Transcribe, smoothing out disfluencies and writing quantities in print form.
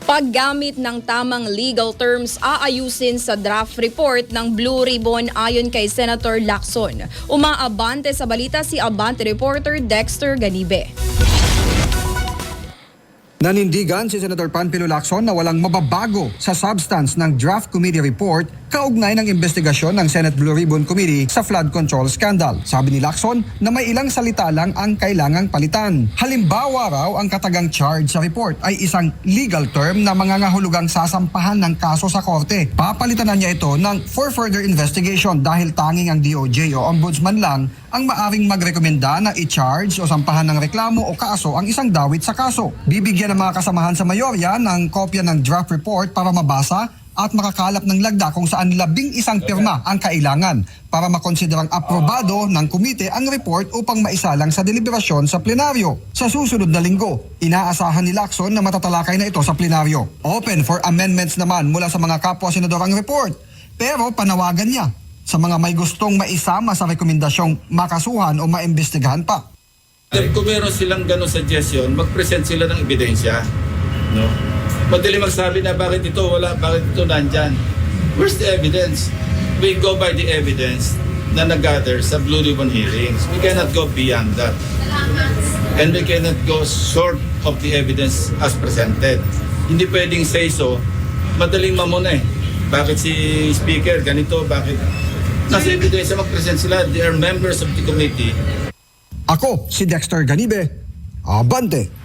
Paggamit ng tamang legal terms aayusin sa draft report ng Blue Ribbon ayon kay Senator Lacson. Umaabante sa balita si Abante reporter Dexter Ganibe. Nanindigan si Senator Panfilo Lacson na walang mababago sa substance ng draft committee report kaugnay ng investigasyon ng Senate Blue Ribbon Committee sa flood control scandal. Sabi ni Lacson na may ilang salita lang ang kailangang palitan. Halimbawa raw ang katagang charge sa report ay isang legal term na mangangahulugang sasampahan ng kaso sa korte. Papalitan na niya ito ng for further investigation dahil tanging ang DOJ o Ombudsman lang ang maaring magrekomenda na i-charge o sampahan ng reklamo o kaso ang isang dawit sa kaso. Bibigyan ng mga kasamahan sa mayorya ng kopya ng draft report para mabasa at makakalap ng lagda kung saan 11 pirma ang kailangan para makonsiderang aprobado ng komite ang report upang maisalang sa deliberasyon sa plenaryo. Sa susunod na linggo, inaasahan ni Lacson na matatalakay na ito sa plenaryo. Open for amendments naman mula sa mga kapwa-senador ang report, pero panawagan niya sa mga may gustong maisama sa rekomendasyong makasuhan o maimbestigahan pa. Kung meron silang ganong suggestion, mag-present sila ng ebidensya. No? Madali magsabi na bakit ito wala, bakit ito nandyan. Where's the evidence? We go by the evidence na nag-gather sa Blue Ribbon hearings. We cannot go beyond that. And we cannot go short of the evidence as presented. Hindi pwedeng say so, madaling mamuna eh. Bakit si Speaker ganito, bakit? Nasa ebidensya mag-present sila, they are members of the committee. Ako si Dexter Ganibe, Abante.